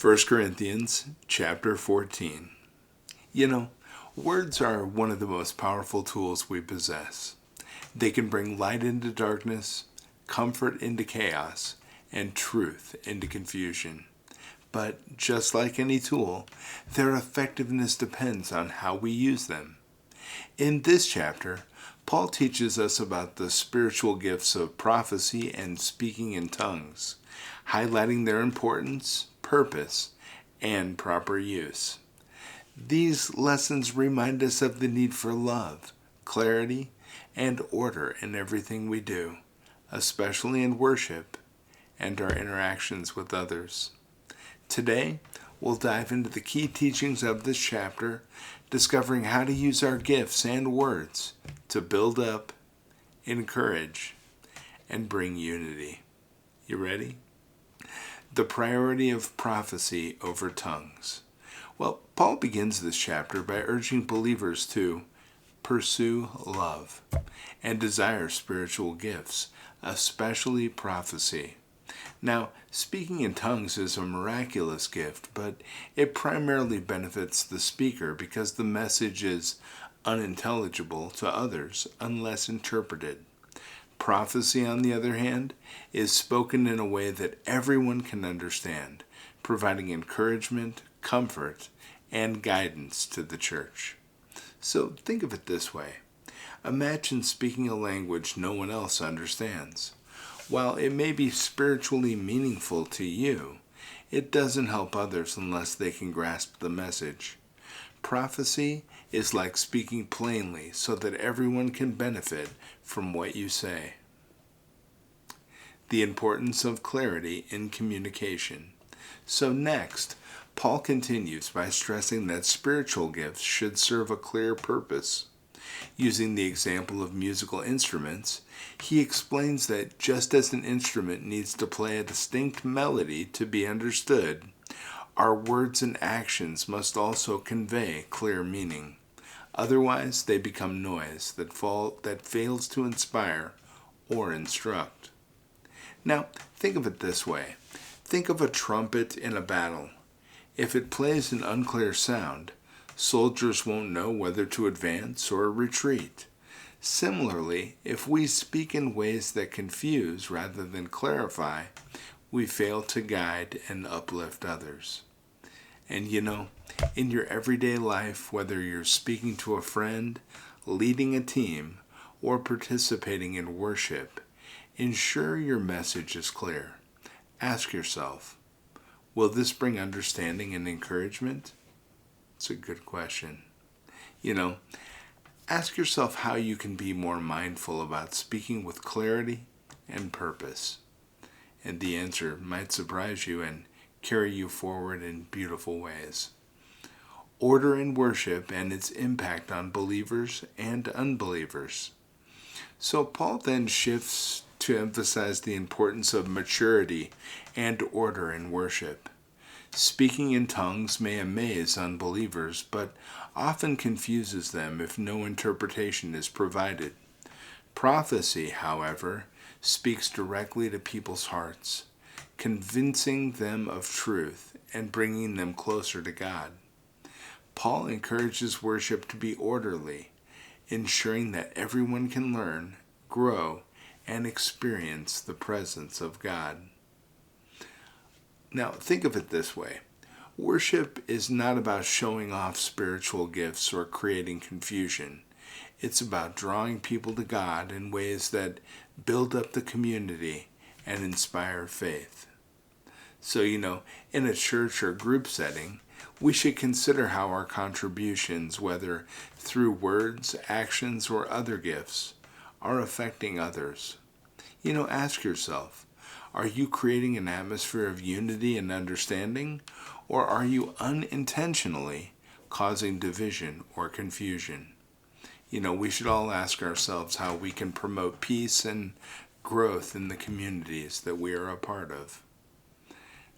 1 Corinthians chapter 14. You know, words are one of the most powerful tools we possess. They can bring light into darkness, comfort into chaos, and truth into confusion. But just like any tool, their effectiveness depends on how we use them. In this chapter, Paul teaches us about the spiritual gifts of prophecy and speaking in tongues, highlighting their importance, purpose, and proper use. These lessons remind us of the need for love, clarity, and order in everything we do, especially in worship and our interactions with others. Today, we'll dive into the key teachings of this chapter, discovering how to use our gifts and words to build up, encourage, and bring unity. You ready? The priority of prophecy over tongues. Well, Paul begins this chapter by urging believers to pursue love and desire spiritual gifts, especially prophecy. Now, speaking in tongues is a miraculous gift, but it primarily benefits the speaker because the message is unintelligible to others unless interpreted. Prophecy, on the other hand, is spoken in a way that everyone can understand, providing encouragement, comfort, and guidance to the church. So think of it this way. Imagine speaking a language no one else understands. While it may be spiritually meaningful to you, it doesn't help others unless they can grasp the message. Prophecy is like speaking plainly so that everyone can benefit from what you say. The importance of clarity in communication. So next, Paul continues by stressing that spiritual gifts should serve a clear purpose. Using the example of musical instruments, he explains that just as an instrument needs to play a distinct melody to be understood, our words and actions must also convey clear meaning. Otherwise, they become noise that fails to inspire or instruct. Now, think of it this way. Think of a trumpet in a battle. If it plays an unclear sound, soldiers won't know whether to advance or retreat. Similarly, if we speak in ways that confuse rather than clarify, we fail to guide and uplift others. And in your everyday life, whether you're speaking to a friend, leading a team, or participating in worship, ensure your message is clear. Ask yourself, will this bring understanding and encouragement? It's a good question. Ask yourself how you can be more mindful about speaking with clarity and purpose. And the answer might surprise you and carry you forward in beautiful ways. Order in worship and its impact on believers and unbelievers. So Paul then shifts to emphasize the importance of maturity and order in worship. Speaking in tongues may amaze unbelievers, but often confuses them if no interpretation is provided. Prophecy, however, speaks directly to people's hearts, convincing them of truth and bringing them closer to God. Paul encourages worship to be orderly, ensuring that everyone can learn, grow, and experience the presence of God. Now, think of it this way. Worship is not about showing off spiritual gifts or creating confusion. It's about drawing people to God in ways that build up the community and inspire faith. So, in a church or group setting, we should consider how our contributions, whether through words, actions, or other gifts, are affecting others. Ask yourself, are you creating an atmosphere of unity and understanding, or are you unintentionally causing division or confusion? We should all ask ourselves how we can promote peace and growth in the communities that we are a part of.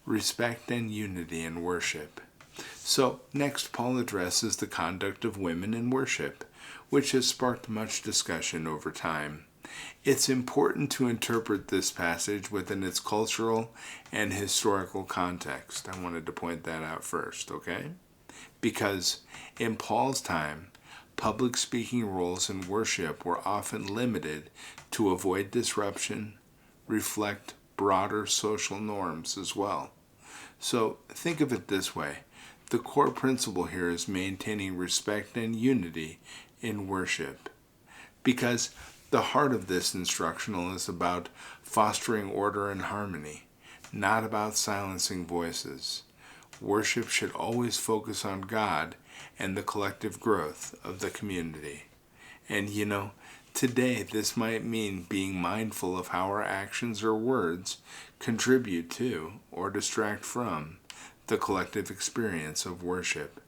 Respect and unity in worship. So, next, Paul addresses the conduct of women in worship, which has sparked much discussion over time. It's important to interpret this passage within its cultural and historical context. I wanted to point that out first, okay? Because in Paul's time, public speaking roles in worship were often limited to avoid disruption, reflect broader social norms as well. So think of it this way. The core principle here is maintaining respect and unity in worship. Because the heart of this instructional is about fostering order and harmony, not about silencing voices. Worship should always focus on God and the collective growth of the community. And today this might mean being mindful of how our actions or words contribute to or distract from the collective experience of worship.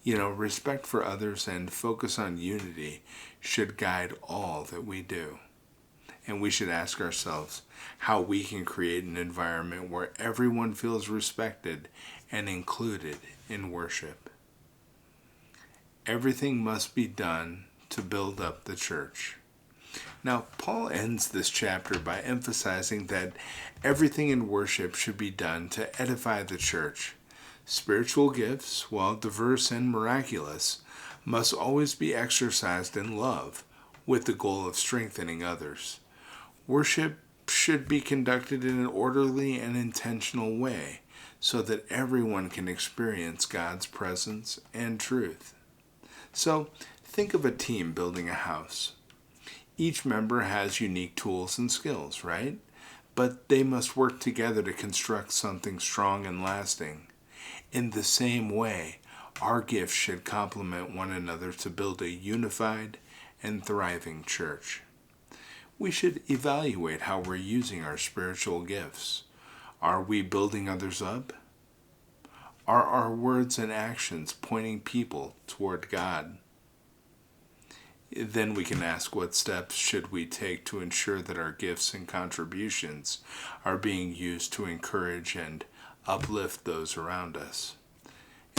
Respect for others and focus on unity should guide all that we do. And we should ask ourselves how we can create an environment where everyone feels respected and included in worship. Everything must be done to build up the church. Now, Paul ends this chapter by emphasizing that everything in worship should be done to edify the church. Spiritual gifts, while diverse and miraculous, must always be exercised in love with the goal of strengthening others. Worship should be conducted in an orderly and intentional way so that everyone can experience God's presence and truth. So, think of a team building a house. Each member has unique tools and skills, right? But they must work together to construct something strong and lasting. In the same way, our gifts should complement one another to build a unified and thriving church. We should evaluate how we're using our spiritual gifts. Are we building others up? Are our words and actions pointing people toward God? Then we can ask, what steps should we take to ensure that our gifts and contributions are being used to encourage and uplift those around us?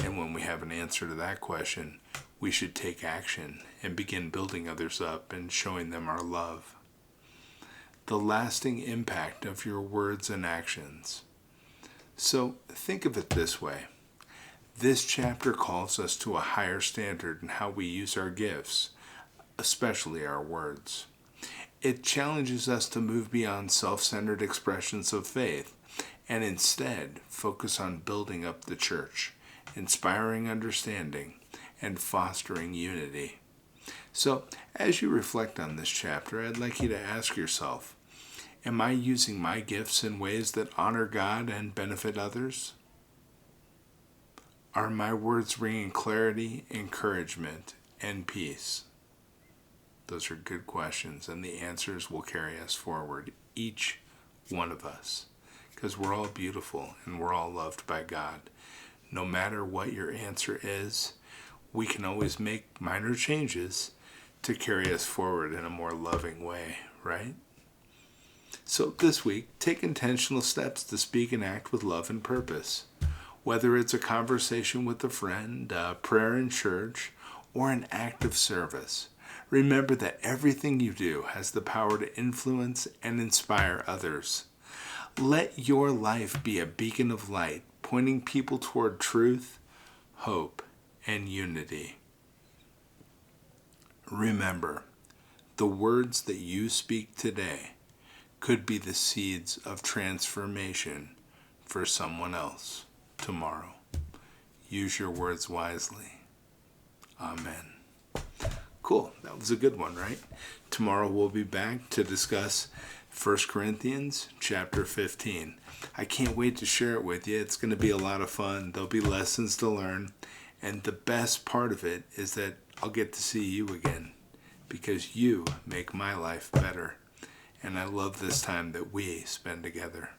And when we have an answer to that question, we should take action and begin building others up and showing them our love. The lasting impact of your words and actions. So think of it this way. This chapter calls us to a higher standard in how we use our gifts, especially our words. It challenges us to move beyond self-centered expressions of faith and instead focus on building up the church, inspiring understanding, and fostering unity. So, as you reflect on this chapter, I'd like you to ask yourself, am I using my gifts in ways that honor God and benefit others? Are my words bringing clarity, encouragement, and peace? Those are good questions, and the answers will carry us forward, each one of us, because we're all beautiful and we're all loved by God. No matter what your answer is, we can always make minor changes to carry us forward in a more loving way, right? So this week, take intentional steps to speak and act with love and purpose. Whether it's a conversation with a friend, a prayer in church, or an act of service, remember that everything you do has the power to influence and inspire others. Let your life be a beacon of light, pointing people toward truth, hope, and unity. Remember, the words that you speak today could be the seeds of transformation for someone else tomorrow. Use your words wisely. Amen. Cool. That was a good one, right? Tomorrow we'll be back to discuss 1 Corinthians chapter 15. I can't wait to share it with you. It's going to be a lot of fun. There'll be lessons to learn. And the best part of it is that I'll get to see you again because you make my life better. And I love this time that we spend together.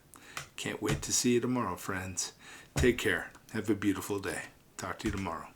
Can't wait to see you tomorrow, friends. Take care. Have a beautiful day. Talk to you tomorrow.